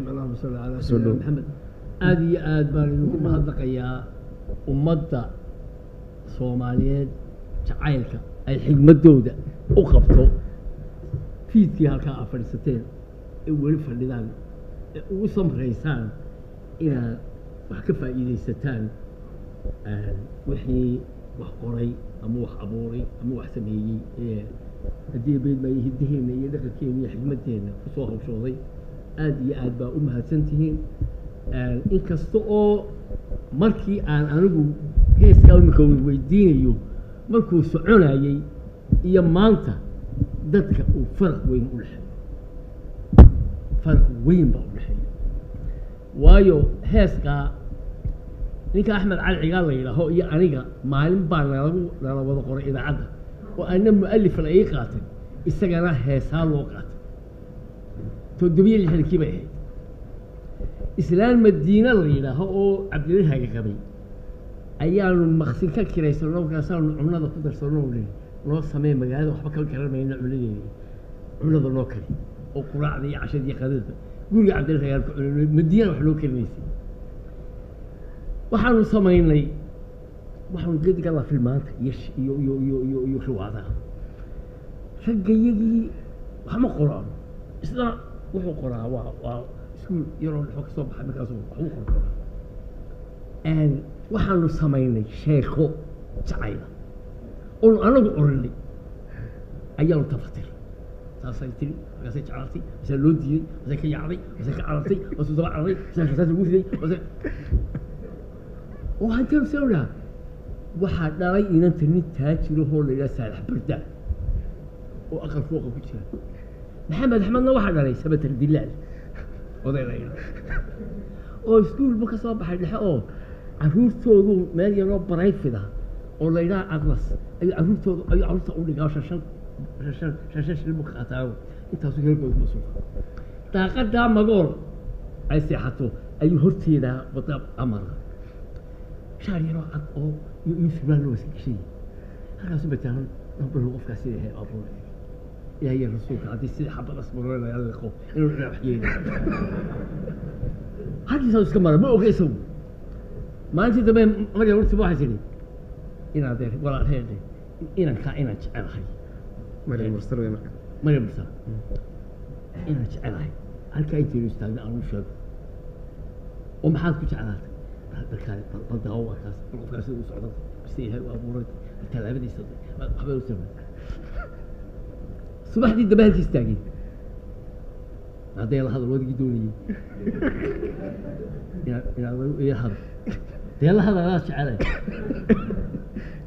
اللهم صل على سيدنا محمد آدي آد بارينكم هذا يا أمضى صوماليات جعيلك أي حكمة دودة وقفتوا في فيها كافرستين أول فردان وصم رئيسان إلى وحكفة إلى ستان وحي وحقري أمو حبوري أمو حسميي هدي بيد ما يهديهن يدخل كيني حكمتين فصوها وشوضي آدي آد با أمها سنتهين إن كستو مركي أنا هيس كلامك ويدينيو مركو سعونايي iyo maanta dadka uu farq weyn u leeyahay farq weyn baa u leeyahay waayo heeska ninka Axmed Cali Cigaal la yiraahdo iyo aniga maalin baan nala wada qoray idaacada oo ana mu'allif la ii qaatay isagana heesaa loo qaatay toddobiyo lixdankii bay ahayd islaan Madiina la yiraahdo oo Cabdilaahi Qabay ayaanu maqsin ka kiraysan markaasaan cunada ku darsanoo loo sameey magaalada waxba kala garanayna cunada loo kari oo quraacda iyo cashadii qadada guriga Cabdilaahi ku cunay Madiina wax loo karinaysay waxaanu sameeynay waxaanu gediga la filmaanta iyo riwaada ragayigi wax ma qoraan isla wuxuu qoraa waa iskuul yaroo xog soo baxay markaas uu qoraa waxaanu sameeynay sheeko jacayl oo anagu oranay ayaanu tafatir taasay tiri markaasay jacayl waxaa loo diiday waxaa ka yaacday waxaa ka carartay waxaa soo carartay waxaa ugu fiday waxaan ka sawraa waxaa dhalay inanta nin taajiro oo la yiraahdo Saalax Barda oo aqal fooqa ku jira Maxamed Axmedna waxaa dhalay Sabatar Dilaal odaylayna oo iskuulba ka soo baxay dhexe oo caruurtoodu meel yaroo barayfida oo la yiraahdo Atlas ay caruurta u dhigaa shan muqaatayo intaas heerkood ma soo daaqada magool ay seexato ay horteeda wada amar شاريرو أو يسمع له شيء هذا سبتان نقول له قف كاسية هي أبو يا هي الرسول قاعد يصير حب الأسمر ولا يلا الخوف إنه نحكي هذا يسوي كمان مو أوكي سو ما أنت تبين مرة ورث واحد زين إنا ده ولا هذا إنا كائنا على هاي مرة مرسل وين مرة مرسل إنا على هاي هل كاين تيجي يستعمل أنا شو ومحاك على بالكاد بلده هو كاس القفاز وسعودة سيها وأبورد التلعب دي صدق قبل وسمع صباح دي الدبان تستعجل هذا يلا هذا الواد يدوني يا هذا يلا هذا راس عليه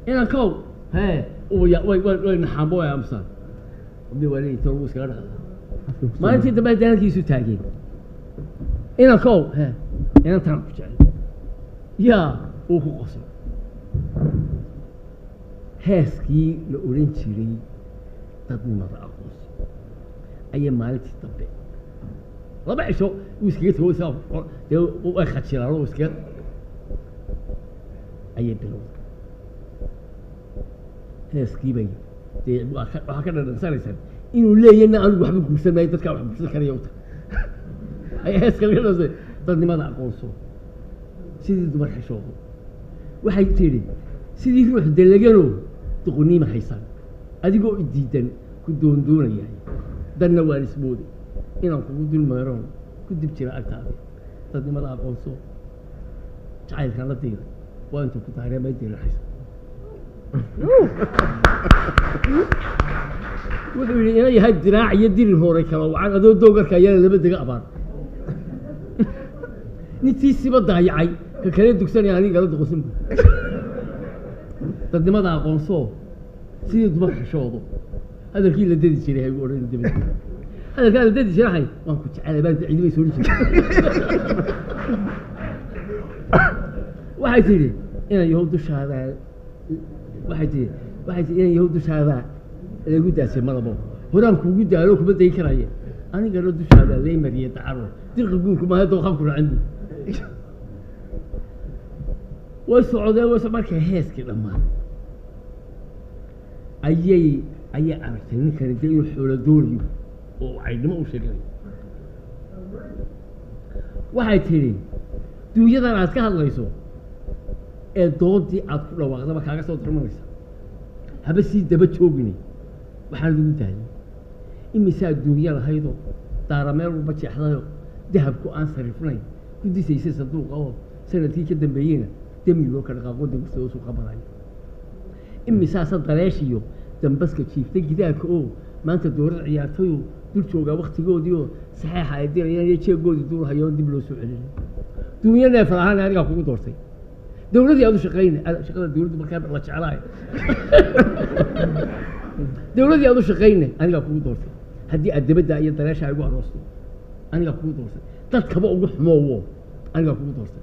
إنا كو ها ويا نحبوا يا أمثال ابني ولي تروس كذا ما أنت الدبان ده كيسو تاجين إنا كو ها إنا ترى يا وهو قصير هاسكي لأورنتشري تضمن الأقوس أي مالك تطبق ربع شو وسكيت هو ساف وأخذ شلاره وسكيت أي بلوز هاسكي بي وهكذا نسالسل إنه لا ينا أنا بحب مسلم ما يتذكر بحب مسلم كريوت أي هاسكي لازم تضمن الأقوس sidii dumar xishoodo waxay tiri sidii ruux dalagano duquni ma haysan adigoo diidan ku doondoonaya danna waan ismoodi inaan kugu dul meeroon ku dib jira agtaada dadnimada aad oonso jacaylkan la diiray waa intuu ku tahay ma diiray haysan wuxuu yidhi inay yahay diraac iyo dirin hore kala wacan adoo doogarka ayaa laba dega abaan nitiisiba daayacay ككلام دكتور يعني قال دقسم تقدم هذا قنصو سيد ضبح شوضه هذا الكيل اللي ددي شريحه يقول هذا كان ددي شريحه ما كنت على بالي عيد يسولي واحد يجي انا يهود الشهاده واحد انا يهود الشهاده اللي قد اسمه ملبو هران كو قد قالوا كو بدي كرايه انا قالوا الشهاده زي ما هي تعرف تلقوا ما هذا خمكم عنده والسعودية وسمعك هيس كده ما أي عرفتني كان يدير حول دوري وعيد ما وشجعي waxay tidhi duunyadan aad ka hadlayso ee doodii aad ku dhawaaqdaba kaaga soo darmanaysa haba sii daba joogini waxaan lagu daayay imisaa duunya lahaydoo daara meel walba jeexdayo dahabku aan sarifnayn ku disaysay sanduuqa oo sanadkii ka dambeeyeyna demi loo ka dhaqaaqo degista oo suuqa badayo imisaasa dareeshiyo dambaska jiiftay gidaarka oo maanta dowlad ciyaartayoo dul joogaa waktigoodii oo saxeixa ay dirayaan iyo jeegoodii duul hayoon dib loo soo celinay duunya neef lahaan anigaa kugu doortay dowladdii aad u shaqayna shaqada dowladdu markaa la jeclaayo dowladdii aad u shaqayna anigaa kugu doortay haddii aad dabadda iyo dareesha ay ugu aroosto anigaa kugu doortay dadkaba ugu xumoowo anigaa kugu doortay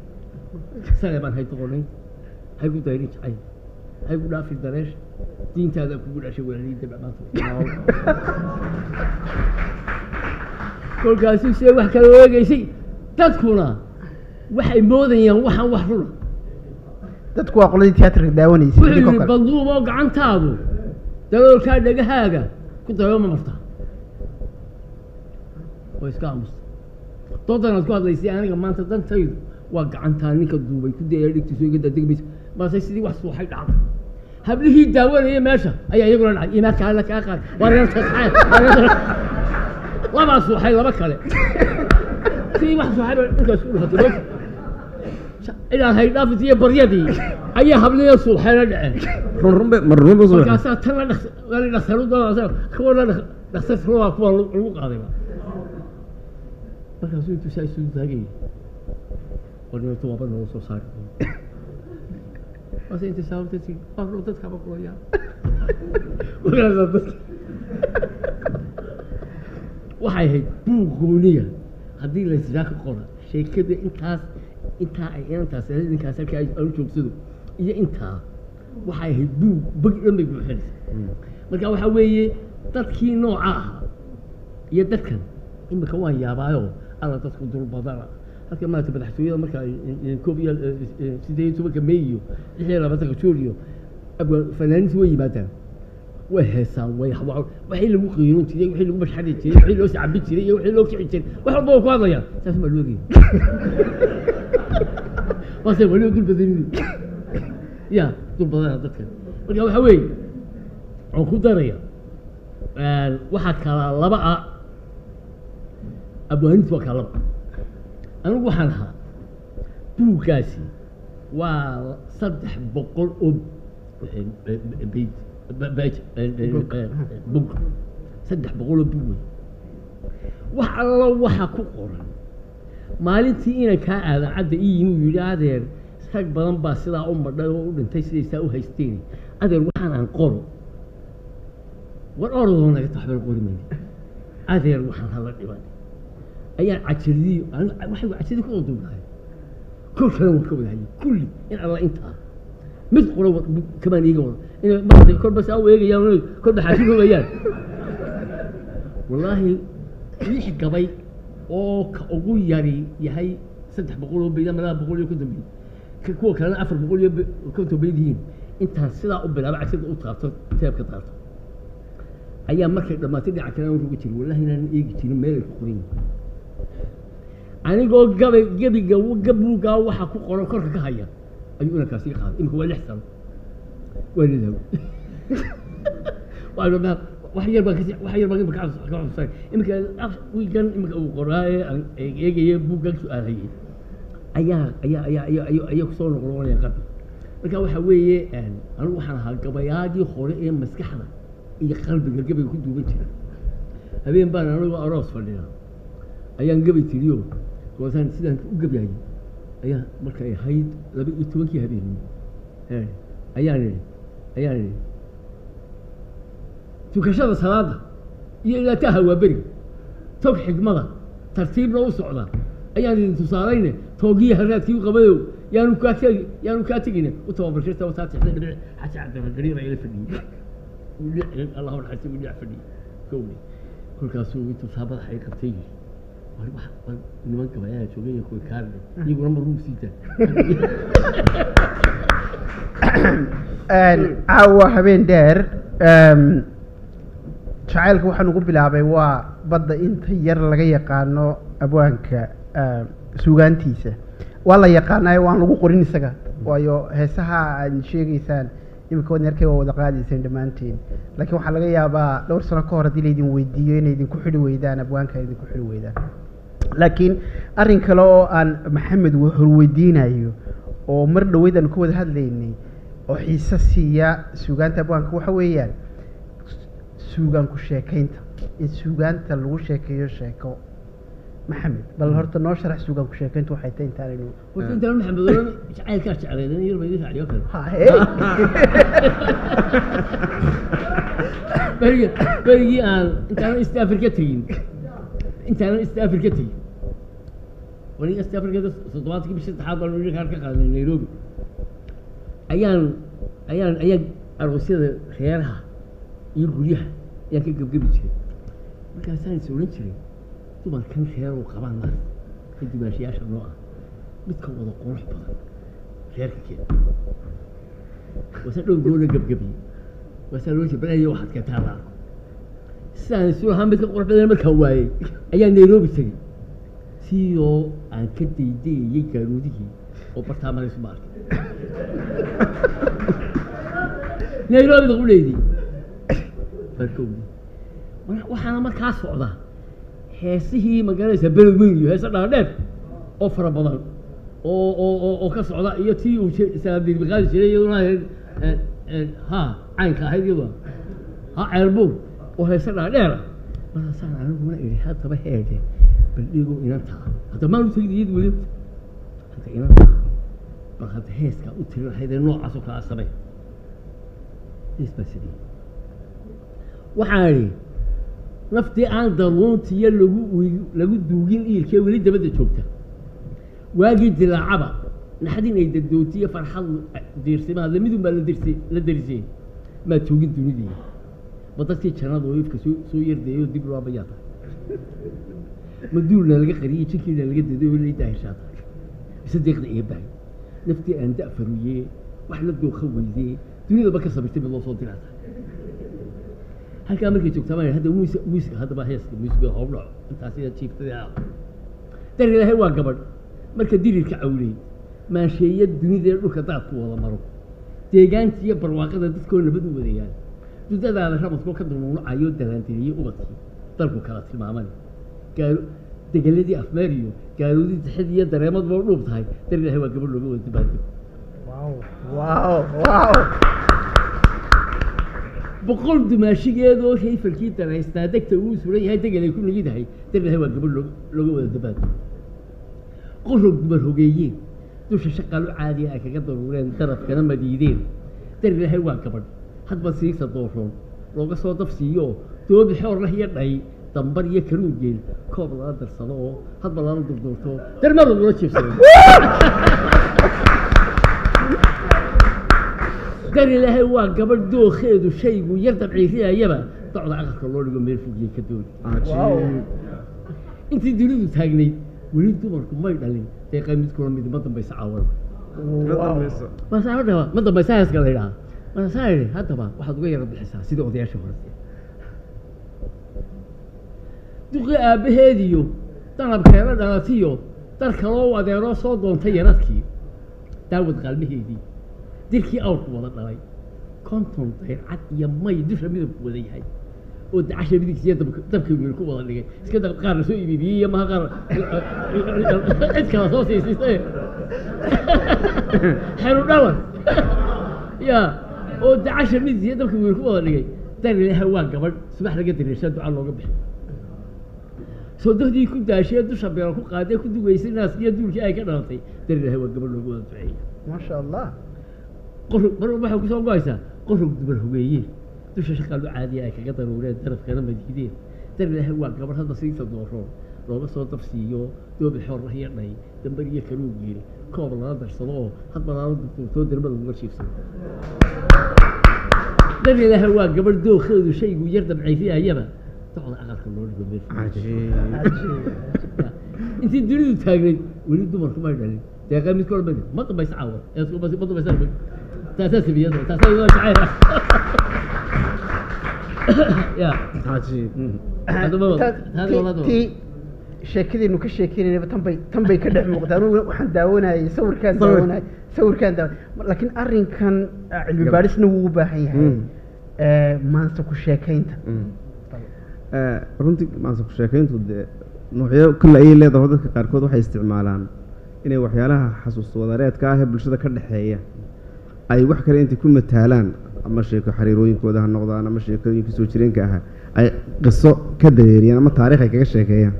sane baan hay doqonayn hay ku dayrin jacayl hay ku dhaafi dareesh diintaada kugu dhashay walaalii dabca maanta kolkaasuu see wax kala eegaysay dadkuna waxay moodayaan waxaan wax runa dadku waa qoladii tiyaatarka daawanaysay wuxuu yidhi balduub oo gacantaadu daloolkaa dhagahaaga ku dayo ma martaa way iska aamusta doodan aad ku hadlaysay aniga maanta dantaydu waa gacantaa ninka duubay ku dayaya dhigtiiso iga dadegmaysa maase sidii wax suuxay dhacda hablihii daawanaya meesha ayaa iyaguna dhacay imaadkaala kaa qaad wareertasaay labaa suuxay laba kale sidii wax suuxayba dhulkaas ku dhufatay inaan haydhaafis iyo baryadii ayaa habliya suuxayna dhaceen markaasaa tanna dhaksaru doonaysa kuwana dhaksarkuna kuwa lagu qaadayba markaasuu intuu saa isu taagayay warnimatu waaba noo soo saari base inta saabtasi baaflo dadkaba kulayaa waxay ahayd buug gooniya haddii laysiraa ka qora sheekada intaa ay inantaas ninkaas halkaa aanu joogsado iyo intaa waxay ahayd buug bag dhan bay buuxinaysa marka waxaa weeye dadkii nooca ahaa iyo dadkan imika waan yaabaayo alla dadku dulbadana halka maanta madaxtooyada marka koob iyo 18 May iyo 26 Juulyo fanaaniintu way yimaadaan way heesaan waxay lagu qiiroon jiray waxay lagu mashxadi jiray waxay loo sacbi jiray iyo waxay loo kici jiray wax walba ku hadlayaan saas ma loo geeyo base wali dul badani ya dul badana dadka marka waxa weey oo ku daraya waxa kala laba abwaantu waa kala anigu waxaan ahaa buuggaasi waa 300 oo buug 300 oo buug wax alla waxa ku qoran maalintii inay kaa aadan cadda ii yimi yidhi adeer rag badan baa sidaa u madhay oo u dhintay sidaysaa u haysteen adeer waxaan aan qoro war orodoo naga taxbal qori mayne adeer waxaan hala dhiban ayaan cajiradii waxay cajiradii ku duubnahay kul kale waan ka wadahay kulli in alla intaa mid qoro kamaan iiga wada in markay kor bas u eegayaan kor dhaxaashiga weeyaan wallaahi lix gabay oo ka ugu yari yahay 300 oo bayda malaa 100 iyo ku dambeeyay kuwa kale 400 iyo ku dambeeyeen inta sidaa u bilaabay cajirada u taabto teebka taabto ayaa markay dhamaatay dhinaca kale uu rugi jiray wallaahi inaan eegi jirin meel ku qorin anigoo gabuga waxa ku qoran korka ka haya ayuu ina kaasi qaaday imka waa 6 sano walidow wax yar baan ka xusay imka wiigan imka uu qoraay eegaya buugga su'aalay ayaa ku soo noqonaya qad marka waxa weeye anigu waxaan ahaa gabayaadii hore ee maskaxda iyo qalbiga gabayga ku duuban jiray habeen baan anigu aroos fadhiya ayaan gabay tiriyo go'aan sidaan u gabayay ayaa markay ahayd 12 habeen ayaan tukashada salaada iyo ilaa taha waa bari tog xigmada tartiibna u socda ayaan idin tusaalayne toogiya haraadkii u qabayo yaanu ka tagin u tababarshada oo taatixda dhibic xataa gariira ila fadhiyo Allahu xasiib u dhafadhiyo kowni kulkaasuu intuu saabada ay qabtay niman gabayaa joogay ku kaarne iyaguna ma ruusiita caawa habeen dheer jacaylka waxaan ugu bilaabay waa badda inta yar laga yaqaano abwaanka suugaantiisa waa la yaqaanayo waan lagu qorin isaga waayo heesaha aad sheegaysaan imika wadn arkay waa wada qaadayseen dhammaanteen laakiin waxaa laga yaabaa dhowr sano ka hor haddii laydin weydiiyo inay idinku xidhi weydaan abwaanka idinku xidhi weydaan laakiin arrin kale oo aan maxamed horweydiinayo oo mar dhaweyd aan ku wada hadlaynay oo xiise siiya suugaanta abwaanka waxa weeyaan suugaanku sheekaynta in suugaanta lagu sheekeeyo sheeko maxamed bal horta noo sharax suugaanku sheekaynta waxay tahay intaanaynu horta intaan maxamed oran jacaylkaa jecleedan yar bay raaciyo kale berigii aan intaanan east africa tegin waniga east africa 7 bishii saddexaad baan wiilkaan ka qaadanay nairobi ayaan aroosyada reeraha iyo guryaha ayaan ka gebgebi jiray markaasaan is odhan jiray dumarkan reeruu qabaan mar ka dimaashiyaasha noo ah midka wada qurux badan reerka keena waasa dhowr goola gebgebiyey waasaa loo jir balayo waxaad keentaa la arko sidaan isu lahaa midka qurux badan markaan waayey ayaan nairobi tegey sioo aan ka daydayayey gaaroodihii oo bartaamanaysu ma arkay nairobida u leydii barkowdi waxaana markaa socda heesihii magaranaysa beled weyn iyo heese dhaadheer oo fara badan oo ka socda iyo tii uu salaamdiin qaadi jiray iyaduna ha caynka ahayd iyaduna ha ceelbuur oo heese dhaadheera markaasaan aniguna idhi haddaba heedhe baldhigo inantaa hadda maanu tegin iyad weli hadda inantaa bal hadda heeskaa u tirin ahaydee noocaasoo kala samay hees baa sidii waxaan idhi naftii aan daruuntiyo lagu duugin iilkee weli dabadda joogta waagii dilaacaba naxdin ay dadootiyo farxad diirsimaha lamidun baa la dariseen maa tuugin dunidii ma dadkii jannada oo ifka soo yardeeyo dib loo bayaa tahay ma duulna laga qariyey jinkiina laga daday oo laydaahishaa tahay mise deeqda iga bahay naftii aan da'faruyee wax la dooqa weydee dunidaba ka sabirtay mid loo soo diraa tahay halkaa markay joogtaa maa hadda muusiga haddaba heeska muusiga hoob dhaco intaas ida jiiftadii dar ilaahay waa gabadh marka dirirka cawleey maansheeya dunidee dhulka daadku wada maro deegaantii iyo barwaaqada dadkoo nabad u wadayaan dudadaada rabadkoo ka dulnuucayo dalaantiriyey ubadkii dalku kala tilmaaman degeladii afmeeriyo gaaroodii dixid iyo dareemadba u dhuub tahay dar ilaahay waa gabadh looga wada dabaaldego boqol dumaashigeedoo shayfalkii danaystaa degta uu suran yahay degelay ku nigidahay dar ilaahay waa gabadh looga wada dabaaldego qorog dumar hogeeyeen dusha shaqaal u caadiya ay kaga daruureen darafkana madiideen dar ilaahay waa gabadh hadba siigta dooroon looga soo dafsiiyo doobi xoor lah iyo dhay dambar iyo karuugeen koob lala darsado oo hadba lala durduurto darma lagula jiibsado dar ilaahay waa gabadh dookheedu shaygu yar dabciiriyayaba docda aqalka loo dhigo meel fogiyey ka dooni intii dunidu taagnayd weli dumarku may dhalin deeqay midkuna mid ma dambaysa caawada ma dambaysa heeska la yidhaha markaasaa idhi haddaba waxaad uga yara bixisaa sidii odayaasha hore duqi aabbaheediyo danabkeeda dhalatiyo dar kaloo adeeroo soo doontay yaradkii daawad qaalmaheedii dirkii awrku wada dhalay konton dayrcad iyo may dusha midabku wada yahay oo dacasha midigsiya dabka wiil ku wada dhigay iska dab qaar la soo iibibiyey iyo maha qaar cid kala soo siisay xeru dhawan ya oo dacasha midigsiya dabka wiil ku wada dhigay dar ilaahay waa gabadh subax laga dareeshaa duca looga bixi soo dohdii ku daashee dusha beelo ku qaadee ku dugaysay naaskii iyo duulkii ay ka dhalatay dar ilaahay waa gabadh looga wada duceeyey maasha allah mar waxay kusoo go'aysaa qorog dumar hogeeyeen dusha shaqaal u caadiya ay kaga daruureen darafkana madiideen dar ilaahay waa gabadh hadba siigta dooroon looga soo dafsiiyo doobi xoor lah iyo dhay dambar iyo karuugeen koob lala darsado oo hadba lala durduurtoo darma laguga jiibsado dar ilaahay waa gabadh dookheedu shaygu yar dabciiriyayaba docda aqalka loo dhigo meel intii dunidu taagnayd weli dumarku may dhalin deeqay midkoo dhan ma dambaysa caawad ma dambaysa taasaa sabiyada taasaa iyadoo jacayl ya sheekadeennu ka sheekeynayna tan bay ka dhex muuqdaa anigu waxaan daawanayay sawirkaan laakiin arrinkan cilmi baadhisna wuu u baahan yahay maanta ku sheekaynta runtii maanta ku sheekayntu dee noocyo kale ayay leedahay dadka qaarkood waxay isticmaalaan inay waxyaalaha xasuus wadareedka ah ee bulshada ka dhexeeya ay wax kale intay ku mataalaan ama sheeko xariirooyinkooda ha noqdaan ama sheekooyinka soo jireenka ah ay qiso ka dareeriyaan ama taariikh ay kaga sheekeeyaan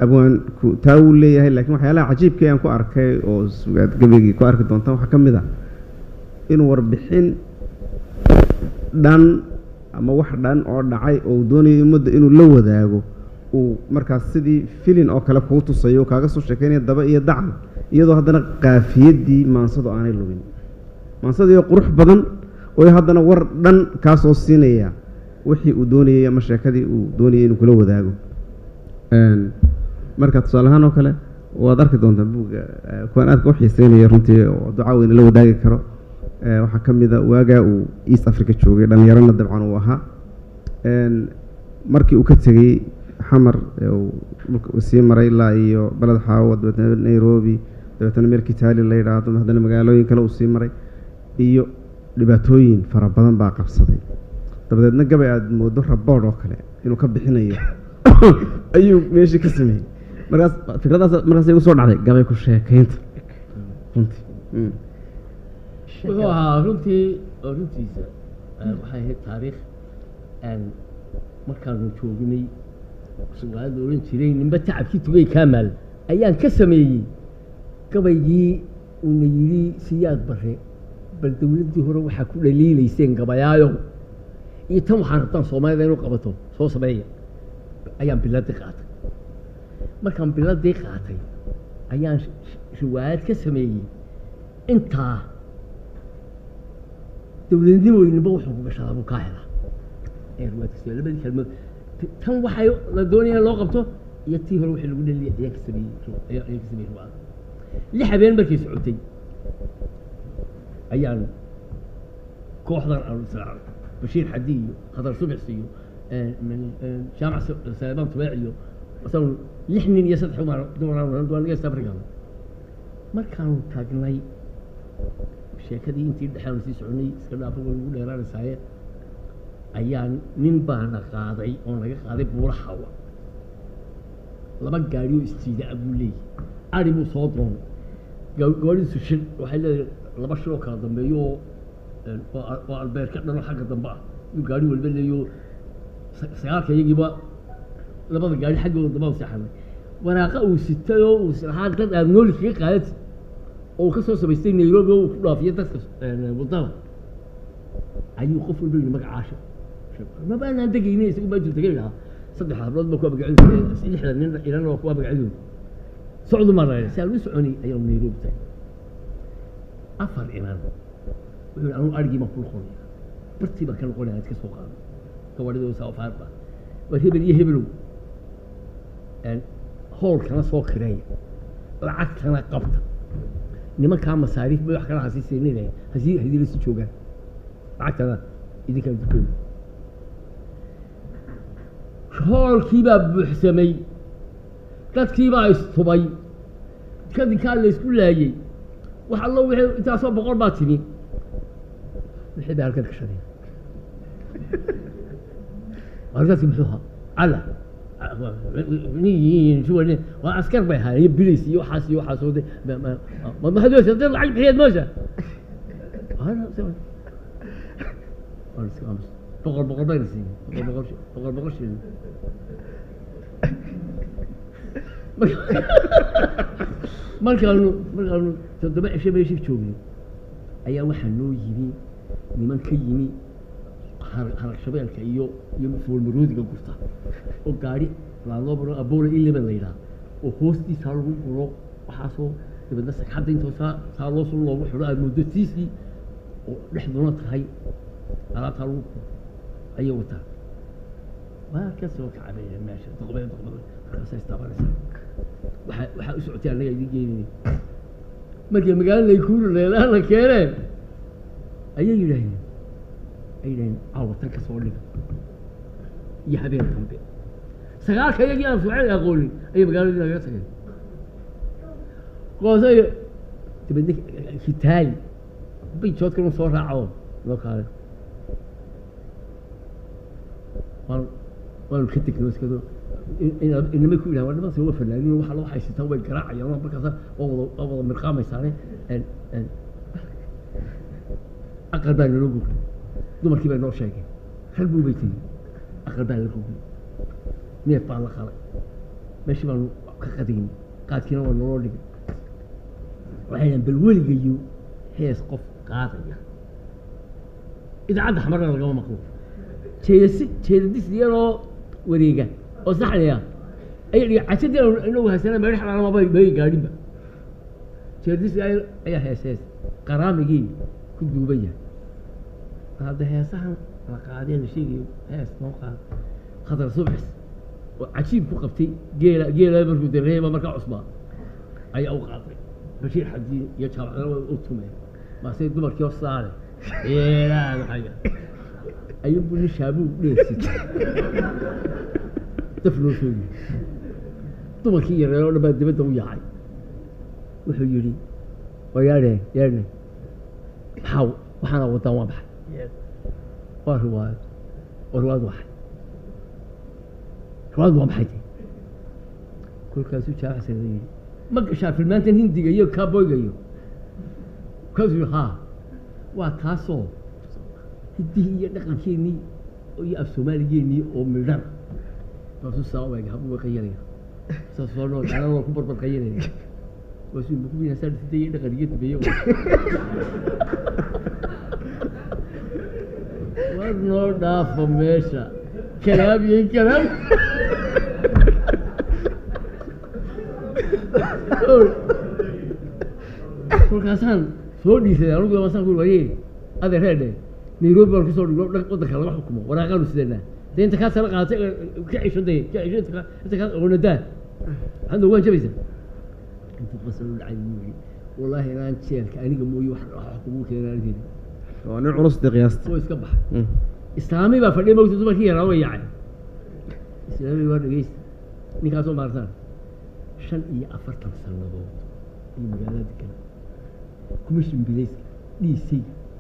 abwaanku taa wuu leeyahay laakiin waxyaalaha cajiibka aan ku arkay oo sugaad gabagii ku arki doontaan waxaa ka mid ah inuu warbixin dhan ama wax dhan oo dhacay oo doonaya ummadda inuu la wadaago uu markaas sidii filin oo kale kuu tusayo oo kaaga soo sheekeynaya daba iyo dacal iyadoo haddana qaafiyaddii maansadu aanay lugin maansadii oo qurux badan oo haddana war dhan kaa soo siinaya wixii uu doonayay ama sheekadii uu doonayay inuu kula wadaago marka tusaale ahaan oo kale waad arki doontaa buugga kuwaan aadka u xiiseynaya runtii oo duca weyna la wadaagi karo waxaa ka mid a waagaa uu east africa joogay dhallinyarana dabcan uu ahaa markii uu ka tegey xamar uu sii maray ilaa iyo baled xaawo dabeetna nairobi dabeetna meel kitaali la yidhaahdo haddana magaalooyin kale uu sii maray iyo dhibaatooyin fara badan baa qabsaday dabadeedna gabay aada moodo rabood oo kale inuu ka bixinayo ayuu meeshii ka sameeyey markaas fikradaas markaas igu soo dhacday gabay ku sheekaynta runtii wuxuu ahaa runtii oo runtiisa waxay ahayd taariikh markaanu joognay sugaada oran jiray ninba tacabkii tugay kaamaal ayaan ka sameeyey gabaygii uuna yidhi siyaad bare bal dawladdii hore waxaa ku dhaliilayseen gabayaayo iyo tan waxaan rabtaan soomaalida inuu qabato soo sameeya ayaan biladii qaatay markaan biladii qaatay ayaan riwaayad ka sameeyey intaa dawladnimadnimba wuxuu ku gashadaa buu kaa helaa riwaayadkas labadii kelmood tan waxay la doonaya loo qabto iyo tii hore wixii lagu dhaliyay ayaan ka sameeyey riwaayad 6 habeen markay socotay ayaan kooxdan aanu israacnay bashiir xadi iyo khadar subax iyo jaamac saleebaan tubaac iyo asagu 6 nin iyo 3 dumar naga safarkan markaanu taagnay sheekadii intii dhexaan sii soconay iska dhaafo lagu dheeraanaysaay ayaan nin baana qaaday oo naga qaaday buurahawa 2 gaari oo istiida abuu leeyahay ari buu soo doonay gaariisu shil waxay leedahay 2 shil oo kala dambeeyo oo albeerka dhan xagga dambe ah uu gaari walba leeyo sagaalka iyagiiba 2 gaari xaggooda dambe u saxanay waraaqa uu sitay oo uu saxaa dad aan nool kaga qaaday oo ka soo sameystay Nairobi oo ku dhaafiyo dadka wadada ayuu qof walba yiri magacaasha ma baan aan degaynay isagu baa jirtay ilaa 3 hablood ba ku abagacaysay 6 nin ilaa oo ku abagacaysay socdo maray saal u soconi ayuu Nairobi tay afar inaan wuxuu aanu argi ma ku qoray bartiba kan qoray ka soo qaaday gawadhido soo faarba waa hebel hool kana soo kiray lacag kana qabta nimanka masaariif bay wax kala hasiisinay hadii la sii joogaan lacagtada idinka dukoon hoolkii baa buuxsamay dadkii baa istubay kadinkaa la isku laayay wax alla wixii intaasoo 100 baa timi wixii baa halkan ka shaqeeyay warkaasi muxuu ahaa ala شو وعسكر بها يبليس يوحس يوحس ما هذول يطلع عيب حياد موسى هذا سوى بقر بيرسي بقر بقرش ما كانوا تدبع شيء بيشوف شوفي أي واحد نو يجي لمن كيمي حرق شبابك iyo ful maruudiga gurta oo gaari la loo baro aboole ilaa leeyda oo hoostiisa lagu guro waxa soo dibadda saxada inta saa loo soo loogu xiro aad mudatiisi oo dhexduna tahay alaabta lagu ayuu wata waa ka soo kacay meesha taqbal kaasay istabaraysa waxa u socotay anaga idin geeyay markii magaalada ay ku leedahay la keenay ayay yiraahdeen aydan awta ka soo dhiga iyo habeen dambe sagaalka iyagii aan Soomaali aqoonin ayay magaaladii laga tagay qoosay dibadda Kitaali bijood kan soo raaco loo kale waan ka tiknoskado inama ku ilaahay wadama soo fanaaniin waxa loo haysta way garaacayaan markaas oo wada mirqaamaysaane aqalbaan loo gubay dumarkii bay noo sheegeen hal buu baytay aqalbaan loo gubay neef baan la qalay meeshii baan ka qadin qaadkiina waa noo dhigay waxaan bal weligayo hees qof qaadaya idaacadda xamarna lagama maqlo jeedis yaroo wareega oo saxnaya ay cashadii inuu haysana meel xalaal ma bay gaadhinba jeedis ayaa heesees qaraamigii ku duubaya هذا هي صحن قاعدين شيء هي موقع خضر صبح وعجيب فقفتي جيلا برجو دريمة مركع عصبة أي أوقات بشير حدي يجهر على أوتومي ما سيد دمر كيف صار إيه لا هذا حاجة أيوب بني شابو ليش تفلو شوي دمر كي ولا بدي وياي وحيولي ويارني حاو وحنا وطن واضح ورواية واحد رواية واحد كل كاسو شاف سيدي ما شاف المانتن هندي جايو كابوي جايو كاسو ها وكاسو هدي هي دقن كيني ويا الصومالي جيني ومرن كاسو ساوي جابوا كيري ساسولو أنا هو كبر بكيري بس بكون يسال سيدي دقن جيت بيو ورنو داف ميشا كلام يكلام kolkaasaan soo dhiisay anigu waasaan ku waayay adeer reede Nairobi baan ku soo dhigo wadanka laga xukumo waraaqaanu sideena deenta ka sala qaatay ka cishaday inta ka oonada عنده وين جبيسه انت بصل العيني والله انا انشيلك aniga mooyo wax xukumo keenay arkay وانا عرس قياست هو iska baxay islaami baa fadhiyo mawjid dumarkii yaraa way yaacay islaami waa dhageys ninkaas oo maarsan 45 sanadood in magaalada kale commission bilis DC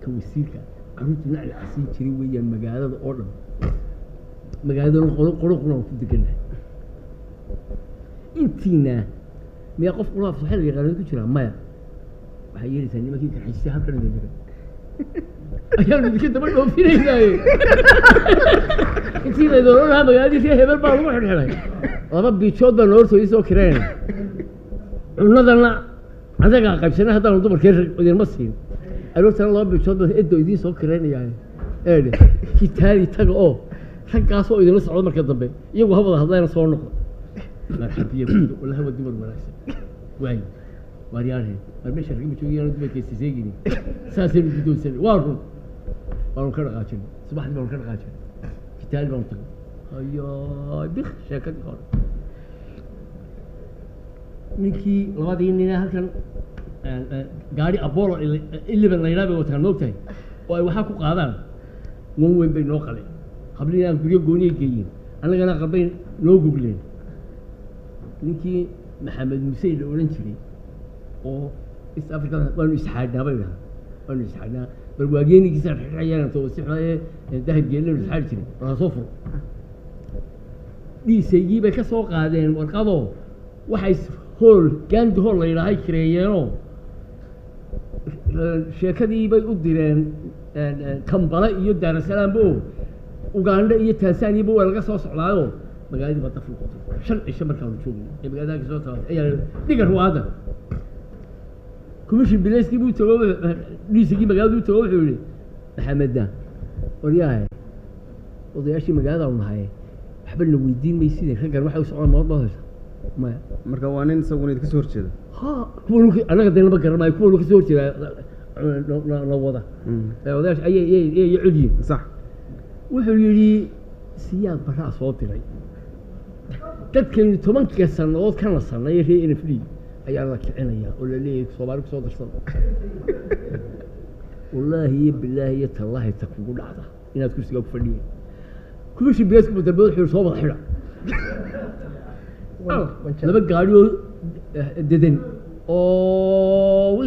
ka wasiirka caruurta la casiin jiray weeyaan magaalada oo dhan magaalada qoro ku deganay intiina miya qof quraaf soo xil yaqaan ku jira maya waxay yeelaysaa nimankii ka xisay halkan degan ayaan idinka daba dhoofinaynaay intii la doonaa magaaladii si hebel baa lagu xidhay laba biijood baa noortoo isoo kireen cunadana adaga qaybsanay haddaan dumarkii idin ma siin aroortana laba biijood baa eedo idin soo kireenayay eede Kitaali taga oo raggaas oo idin socdo marka dambe iyagu hawada hadlayna soo noqdo marxabiye wala hawa dumar wanaagsan waay wariyaan meesha ragga joogayaan dumarkii siseegini saasay u doonsan waan ka dhaqaajin subaxdii waan ka dhaqaajin Kitaali baan tagay ayo bix sheekad hor ninkii labadii nin halkan gaari Apollo 11 la yiraahdo wataan noogtay oo ay waxa ku qaadaan weyn bay noo qaleen qabliina guriga gooniye geeyeen anagana qabayn noo gugleen ninkii Maxamed Muuse la oran jiray oo East Africa waanu isxaadnaa bal waageenigiisa xirxayaan soo sixnaaye dahab geelin isxaad jiray waa soo fur dhiisaygi bay ka soo qaadeen warqado waxay gaandi hool la yiraahdo kireeyeenoo sheekadii bay u direen Kampala iyo Dar es Salaam boo Uganda iyo Tanzania boo laga soo socdaayo magaalada baa taful qoto shan cisho markaa uu joogay magaalada ka soo taas ayaa digar waada كمشي بلاسكي بو تو ليسكي مغادو تو وحوري محمد ورياه ودياشي مغادا ونهاي waxba la weydiin may sidii raggan waxa u socon moodada ma marka waa nin saguneed ka soo horjeeda ha kuwa anaga deelma garamay kuwa ka soo horjeeda la wada ودياش ay cudiyeen sax wuxuu yiri siyaad baraa soo diray dadkan 10 sanadood kana sanay NFD ayaa la kicinaya oo la leeyahay Soomaali ku soo darsan wallahi billahi tallahi takugu dhacda inaad kursiga ku fadhiyo كل شيء بيسكب الدبوس حلو صوب الحلا laba gaadhioo dedan oo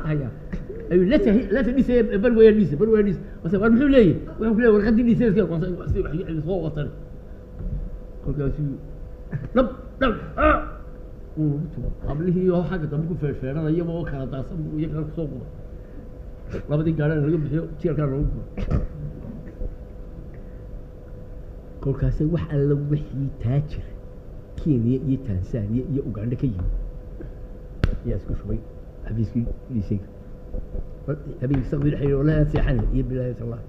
haya ayuu lata dhisay barwaya dhisa wase war muxuu leeyahy wuxuu ku leeyahy warqadii dhisay soo watan kolkaasuu dhab hablihii oo xagga dambe ku feerfeeranayaba oo kala daasan buu iyo kala kusoo quba labadii gaadhana laga bixiyo jeelkaa loogu guba kolkaase wax alla wixii taajir kenya iyo tanzania iyo uganda ka yimid ayaa isku shubay xabiiskii dhiisayga habeenkii saqdi dhexeeyay walahi seexana iyo bilaayat allah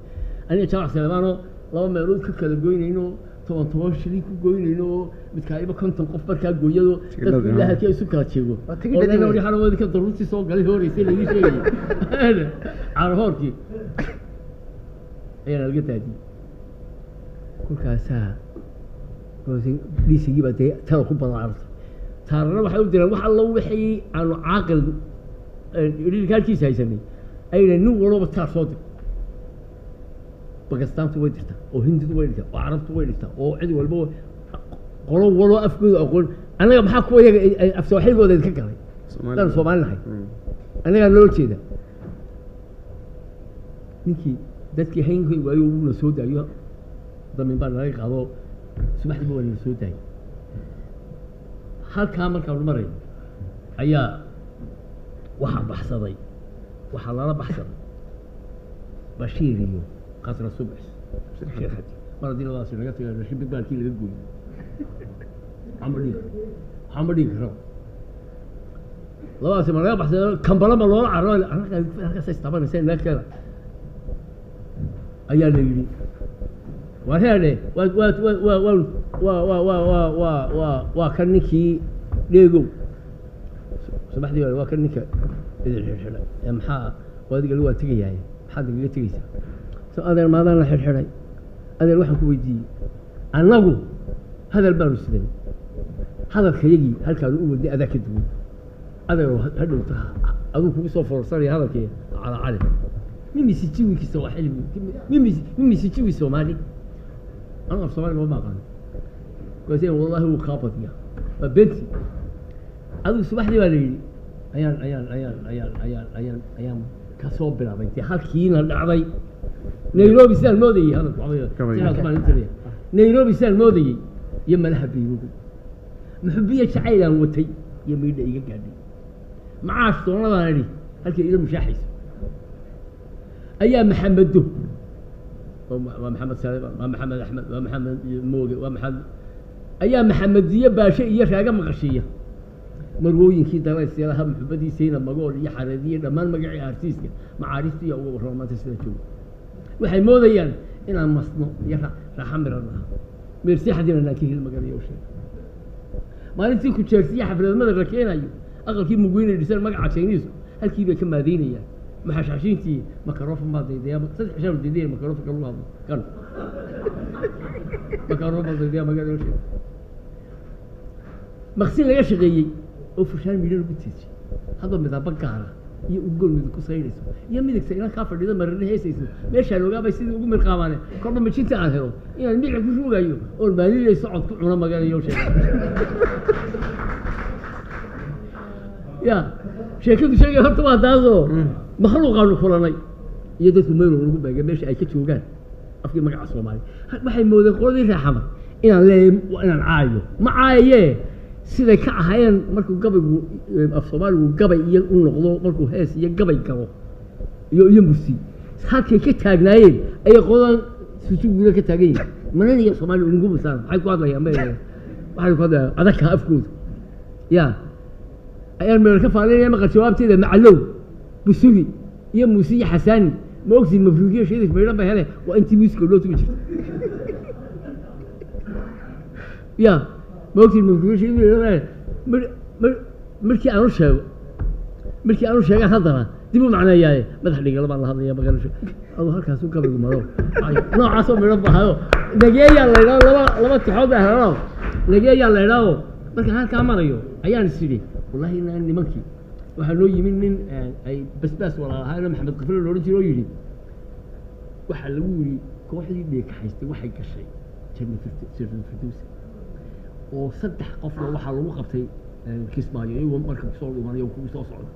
aniga jamac salamaanoo laba meelood ka kala goynayno toban shilin ku goynayno oo midkaaiba konton qof markaa gooyado dadku ilaa halkii isu kala jeego xarawoodii ka daruurtii soo galay horeysay laii sheegayay caanahoorkii ayaana laga daadiyey kolkaasaa dhiisigii baa dee tala ku balaartay taarana waxay u direen wax allo wixii aanu caaqil dhilkaalkiisa haysanay ayna nin walba taar soo dir bakistaantu way dirtaa oo hindidu way dhigtaa oo carabtu way dhigtaa oo cid walba qolo waloo afkooda aqoon annaga maxaa kuwa iyaga af sooxilgooda idinka galay daan soomaali nahay annagaa loo jeeda ninkii dadkii haynkoy waayo uuna soo daayo damin baa nalaga qaado subaxdiiba waa nala soo daayay halkaa markaanu marayo ayaa waxaa lala baxsaday bashiir iyo qasra subax mar haddii labadaasi naga taga rashid baalkii laga gooyey waxama dhigi karo labadaasi ma naga baxsaday kambalama loola carro halkaas istabanaysa naagteeda ayaa la yidhi waa reedhe waa kan ninkii dheegow subaxdii waa kan ninka idin xidhxidhay ee maxaa adiga waa tegayahay maxaad igaga tegaysaa so adeer maadaan la xidhxidhay adeer waxaan ku weydiiyey annagu hadal baanu sidanay hadalkayagii halkaanu u wadnay adaa ka duwan adeer hadhowta aduu kugu soo foorsanaya hadalkii calaa cali mimi sijiwiki sawaaxili mimi sijiwi soomaali anu af soomaali ma aqaano kaaseen wallahi wuu kaa badiya waa benti adigu subaxdii baa la yidhi ayaan ka soo bilaabay dee halkiina dhacday nairobi sidaan moodayey nairobi sidaan moodayey iyo malaha bayruubi muxubiya jacaylaan watay iyo miidha iga gaadhay macaash doonadaan idhi halkii ila mushaaxayso ayaa maxamedo waa maxamed saleeman waa maxamed axmed waa maxamed mooge waa maxamed ayaa maxamediye baashe iyo raaga maqashiiya marwooyinkii dalaysyalaha muxubadiisayna magool iyo xareediye dhammaan magacii artiiska macaarifta iyo uga warrama maanta sida jooga waxay moodayaan inaan masno iyo raaxa miran ah meerseexadiina laakiin hilmagalayo sheeg maalintii ku jeegsiya xafladnimada la keenayo aqalkii mugweynay dhiseen magaca jayniisku halkii bay ka maadeynayaan maxashashiintii makaroofan baa daydayaa saddex shan daydaya makaroofka lagu hadlo kan makaroofan daydaya magaalada sheeg maqsin laga shaqeeyey oo fushaan miidhan ugu tiijay haddoo midaba gaara iyo udgool midab ku saydhayso iyo midigta inaan kaa fadhido marina heesayso meeshaan ogaabay sidii ugu mirqaamaane korba majinta aan helo inaan miica ku ruugayo oon maalilay socod ku cuno magaalayo sheeg ya sheekadu sheegay horta waa taasoo makhluuqaanu kulanay iyo dadku meeloo lagu beegay meesha ay ka joogaan afkii magaca soomaali waxay moodeen qoladii raaxamar inaan leeyahay inaan caayo ma caayayee siday ka ahaayeen markuu gabaygu af soomaaligu gabay iyo u noqdo markuu hees iyo gabay galo iyo mursi halkay ka taagnaayeen ayay qodan sujuuguda ka taagan yihiin manan iyo soomaali ugu busaan maxay ku hadlayaan waxay ku hadlayaan adagka afkooda ya ayaan meel ka faalinaya maqal jawaabteeda macalow busugi iyo muusi iyo xasaani ma ogtiin mafruuqiyo shariif meydhan bay hele waa intii muusiga loo tugi jirta ya ma ogtiin mafruuqiyo shariif markii aanu sheegaan haddana dib u macneeyaaye madax dhigala baan la hadlaya magalasho aduu halkaasu gabaygu maro noocaasoo meydhan bahayo nageeyaa la idhaao laba tixood baa helano nageeyaa la idhaao markaan halkaa marayo ayaan is idhi wallahi inaan nimankii waxaa noo yimid nin ay basbaas walaalahaayna maxamed qafle la odhan jiro oo yidhi waxaa lagu yidhi kooxdii dheekaxaystay waxay gashay janna firdowsi oo 3 qofna waxaa lagu qabtay Kismaayo iyagoo marka soo dhumanayo kugu soo socda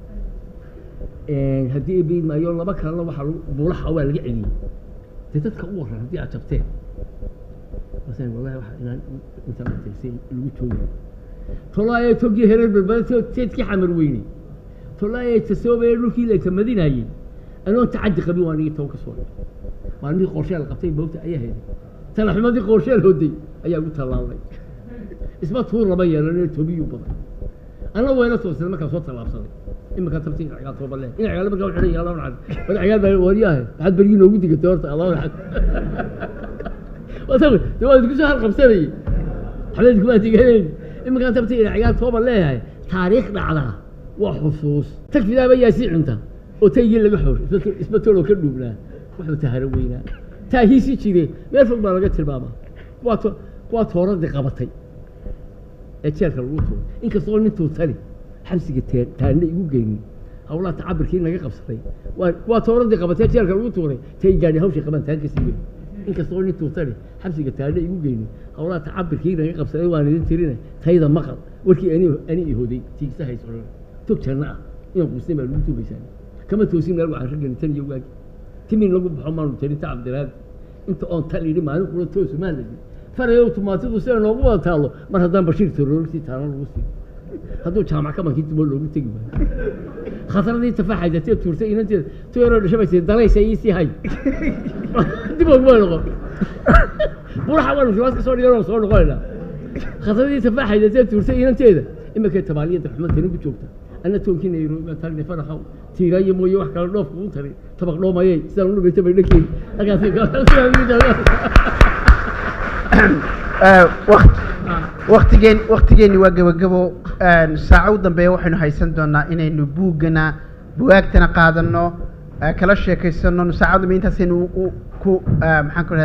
haddii ay biidmaayo 2 kalena waxaa buulaha waa laga celiyey dadka u waran haddii aad jabteen مثلا والله واحد انت متسين الوتوي طلعي توجي هرب بالبلد تيتكي حمر ويني طلعي تسوي لوكي لا تمدينه هي انا تعدي قبي واني توك سو ما عندي قرشه القبتي بوقت اي هي تلا حمدي قرشه الهدي ايا قلت الله اسمه طول ربيع انا توبي وبض انا وين توصل ما كان صوت لابسني اما كتبتي عيال توب الله ان عيال بقى وحري يلا نعد العيال ورياه حد بريين وجدي قدرت الله يحد وتقول تقول كل شهر 5 سنين حليتك ما تقولين إما كانت تبتي عيال توبا ليه تاريخ على وحصوص تكفي ذا بياسي أنت وتيجي اللي بحور اسمته له كله بلا وحنا تهروينا تاهيسي كذي ما يفرق ما لقيت البابا قوات ورد قبطي اتشارك الوطن إنك صور نتو تالي حمسك تاني يقول هؤلاء تعبر كي نجا قبصتي قوات ورد قبطي اتشارك الوطن تيجي هوشي كمان تانكسي إنك صور نتو تالي حمسك تاني يقول هؤلاء تعبر كي نجا قبصتي وانا نترينا تايدا مقر ولكي أني يهودي تيجي سهي صورنا تبترنا إنه مسلم الوطن بيساني كما توسيم لارو عن رجل تاني يواجه تمين لقوا بحمار تاني تعب دراد انت اون تالي لي مالك ولا توسو ما لدي فرا يو توماتو سير نوغو تالو مر هدان بشير ترورتي تانا لوسي هادو جامع كما كنت بقول له تجي خاطر دي تفاحه دتي تورتي انت تيرو شبكه دريسه يسي هاي دي بقول بروح اول في واسك سوري يرو سو نقولنا خاطر دي تفاحه دتي تورتي انت اما كنت ماليه محمد تنو بجوجتا أنا توكين يروح تاني فرحوا تيجي مويه وحكي له فوق تري تبغى له ما يجي سألوا بيته بينكين وقت جين وجبوا سعود بيوحنا هيسندنا إن نبوجنا بوقتنا قادنا كلا شيء كيسنا نساعد من تسين وكو محنكون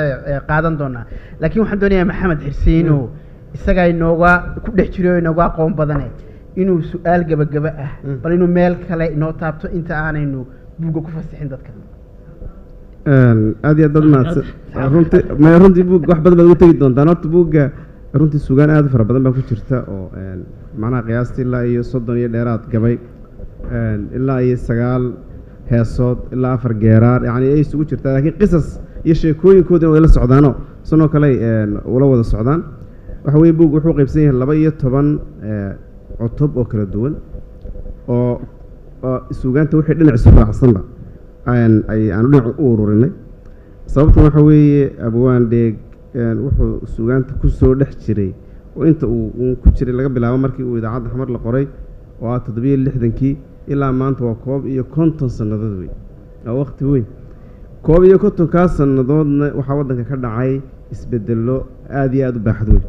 قادن دونا لكن واحد دنيا محمد حسين وإستجاي نوجا كل حجري نوجا قوم بدنه inuu su'aal gabagaba ah bal inuu meel kale inoo taabto inta aanaynu buuga ku fasixin dadka aad iyo dad runtii buug wax badan baad ugu tegi doontaan horta buugga runtii sugaan aad u fara badan baa ku jirta oo macnaha qiyaastii ilaa iyo 30 iyo dheeraad gabay ilaa iyo 9 heesood ilaa 4 geeraar yacni ay isugu jirtaa laakiin qisas iyo sheekooyinkoodana way la socdaanoo sanoo kale wala wada socdaan waxa weeye buug wuxuu qaybsan yahay 12 cutub oo kala duwan oo suugaanta wixii dhinac isu raacsanba aanu dhinac u ururinay sababta waxa weeye abwaan dheeg wuxuu suugaanta ku soo dhex jiray oo inta uu ku jiray laga bilaabo markii uu idaacadda xamar la qoray oo 760kii ilaa maanta waa 50 sannadood weyn waa waqti weyn 50 sannadoodna waxaa waddanka ka dhacay isbedello aad iyo aad u baaxad weyn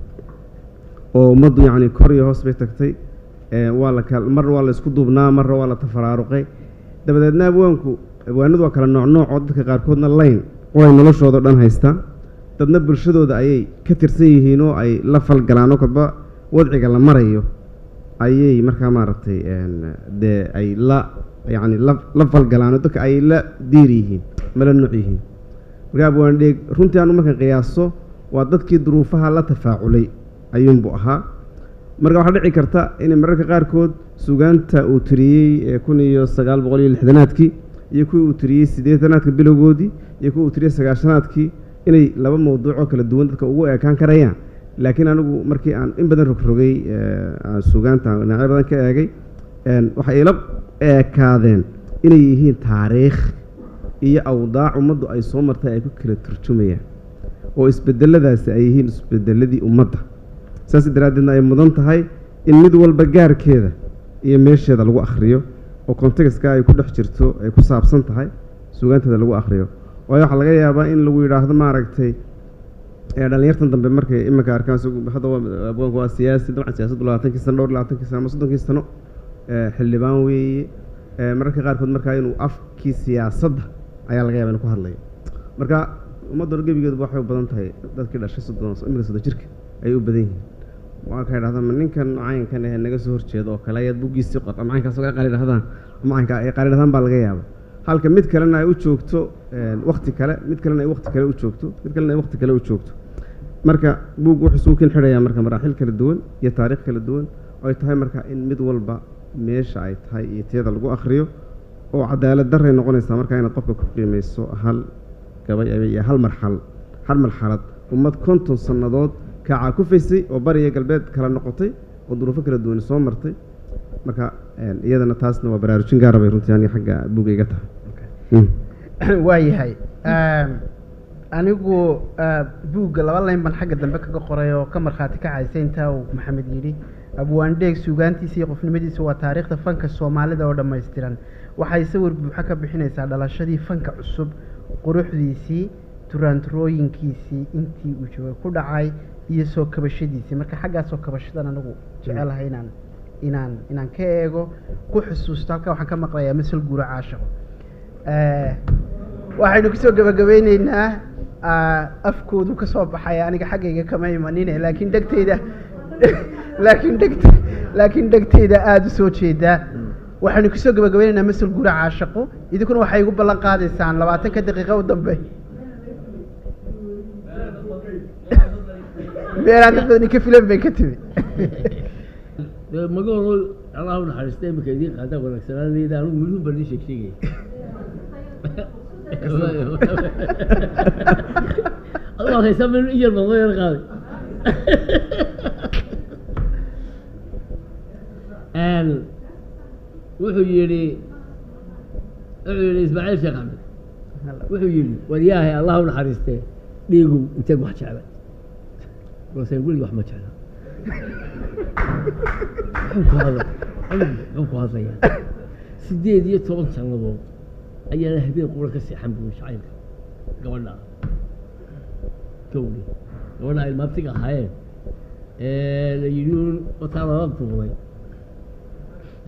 oo ummaddu yacni kor iyo hoos bay tagtay mar waa la isku duubnaa marna waa la tafaraaruqay dabadeedna abwaanadu waa kala nooc oo dadka qaarkoodna layn oo ay noloshooda dhan haystaan dadna bulshadooda ayay ka tirsan yihiin oo ay la falgalaan oo kadba wadciga la marayo ayay markaa maaragtay dee ay la falgalaan oo dadka ay la diir yihiin mala nuuc yihiin markaa abwaan dheeg runtii aanu markan qiyaaso waa dadkii duruufaha la tafaaculay ayuunbuu ahaa marka waxaa dhici karta inay mararka qaarkood suugaanta uu tiriyey 1960aadkii iyo kuwii uu tiriyey 80aadka bilowgoodii iyo kuwii uu tiriyey 90aadkii inay laba mawduuc oo kala duwan dadka ugu eekaan karayaan laakiin anigu markii aan in badan rogrogay suugaanta dhinacyo badan ka eegay waxay ila eekaadeen inay yihiin taariikh iyo awdaac ummaddu ay soo martay ay ku kala turjumayaan oo isbedeladaasi ay yihiin isbedeladii ummadda saas daraaddeedna ay mudan tahay in mid walba gaarkeeda iyo meesheeda lagu akhriyo oo kontekska ay ku dhex jirto ay ku saabsan tahay suugaanteeda lagu akhriyo waayo waxaa laga yaabaa in lagu yidhaahdo maaragtay dhalinyartan dambe markay iminka arkaan hadda abwaanku waa siyaasi dabcan siyaasaddu 20 sano dhowr 20 sano ama 30 sano xildhibaan weeye mararka qaarkood markaa inuu afkii siyaasadda ayaa laga yaabaa inuu ku hadlayo marka ummadda gebigeedu waxay u badan tahay dadkii dhashay 30 jirka ay u badan yihiin waxay yidhahdaan ma ninkan macaankan ee naga soo horjeedo oo kale ayaad buuggiisii qota macaankaas uga qaali dhahdaan macaanka ay qaali dhahdaan baa laga yaabaa halka mid kalena ay u joogto waqti kale mid kalena ay waqti kale u joogto mid kalena ay waqti kale u joogto marka buug wuxuu isugu kin xidhayaa marka maraaxil kala duwan iyo taariikh kala duwan oo ay tahay marka in mid walba meesha ay tahay iyo tiyada lagu akhriyo oo cadaalad darray noqonaysaa marka inaad qofka ku qiimayso hal gabay iyo hal marxalad ummad 50 sannadood kacaa ku faysay oo bariya galbeed kala noqotay oo duruufo kala duwan soo martay marka iyadana taasna waa baraarujin gaar ah bay runtii aniga xagga buugayga tahay waayahay anigu buugga laba layn baan xagga dambe kaga qoray oo ka markhaati kacaysa intaa uu maxamed yidhi abwaandheeg suugaantiisa iyo qofnimadiisa waa taariikhda fanka soomaalida oo dhammaystiran waxay sawir buuxa ka bixinaysaa dhalashadii fanka cusub quruxdiisii turaanturooyinkiisii intii uu joogay ku dhacay iyo soo kabashadiisii marka xaggaa soo kabashadan anigu jecelahay inaan ka eego ku xusuusto halkaa waxaan ka maqlayaa masal guuro caashaqo waxaynu kusoo gabagabeyneynaa afkoodu ka soo baxaya aniga xaggayga kama imanine laakiin dhegteyda laakiin dhegteyda aada u soo jeedaa waxaynu kusoo gabagabeyneynaa masal guuro caashaqo idinkuna waxay igu ballan qaadaysaan 20 daqiiqo u dambe meelaan dad badan ka filan bay ka timi magaalada Allah u naxariistay imika idin qaada wanaagsanaadeeda anigu midun baan idin sheegay Allah hay sameyn iyo magaalada qaaday wuxuu yiri Ismaaciil Sheekh Axmed wuxuu yiri wariyaahay Allah u naxariistay dhiigu intee wax jecel وسين يقول لي واحد ما جعله حنكو هذا يعني سديد يتوقع سنة أيها هبين قولك السحن بوش عين قولنا كوني قولنا ما بتقع هاي يجون وتعالى ربطوا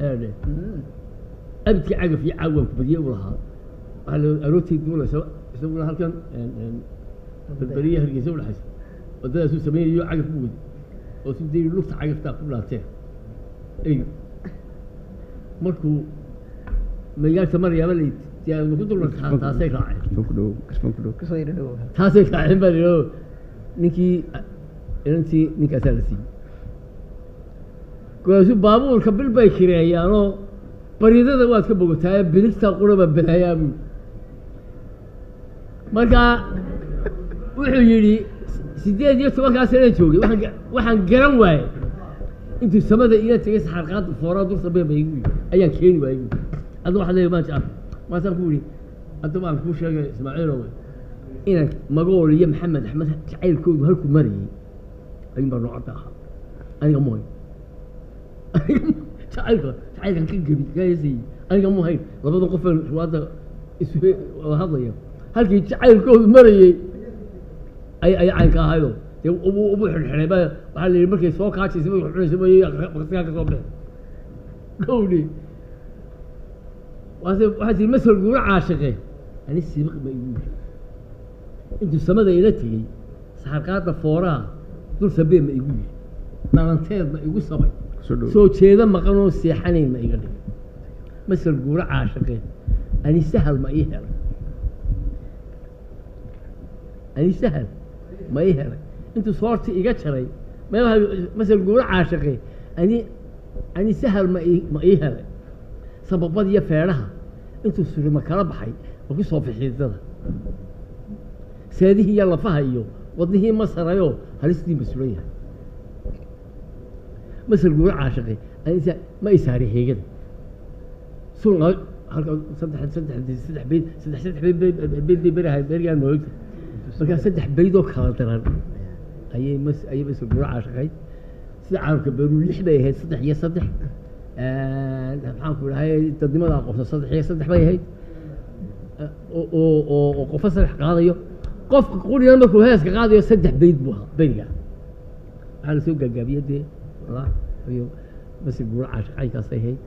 هاي أبكي عقف يعوق بديه ولها على أروتي دولة سووا لها كان بالبرية هرجي سووا لها wadada soo sameeyo cagaf buud oo sidii lugta cagafta ku laatay markuu magaalada Maryaaba leeyay yaa ku dul taasay raacay taasay raacay bariyo ninkii ninkaas la siiyay goosu baabuurka bil bay kireeyaano baridada waad ka bogotaa bilista quraba balaayaab marka wuxuu yiri sideed iyo toban kaas la joogay waxaan garan waayay intuu samada ila tagay saxarqaad foora dur sabay baygu ayaan keeni waayay adoo waxa leeyahay ma san ku yiri adoo aan ku sheegay Ismaaciil oo inaan magaol iyo Maxamed Axmed jacaylkoodu halku mariyay ayuu baa noocada ah aniga mooy jacaylkan ka gabi gaayay aniga mooy labada qof wada isu hadlayo halkii jacaylkoodu mariyay ay ka haydo ubu xirxirayba waxa la yiri markay soo kaacayso way xirxirayso waqtiga ka soo bixi gowdi waxa masal guura caashiqe ani sibiq ma igu intuu samada ila tagay saxarqaada fooraha dul sabee ma igu nalanteed ma igu sabay soo jeeda maqan oo seexanayn ma iga dhig masal guura caashiqe ani sahal ma ii helay ani sahal ما يهرب أنت صورتي إيجاتشري ما مثل جورا عاشقي أني سهل ما يهرب سبب بدي فعلها أنت سوري ما كرب حي وفي صوف حيزها سادي هي الله فيها يو وضني هي مصر يو هلسني مسؤولية مثل جورا عاشقي أني ما يساري هي كده سون صدح بيت برا برجع الموت marka saddex baydoo kala daran ayay bas guraca shaqay sida caarka beeru lix bay ahayd saddex iyo saddex maxaan ku leeyahay dadnimada qofka saddex iyo saddex bay ahayd oo qof saddex qaadayo qofka quriga markuu heeska qaadayo saddex bayd buu ahaa bayga waxa la soo gagaabiyay walaal iyo bas guraca shaqay kaas ahayd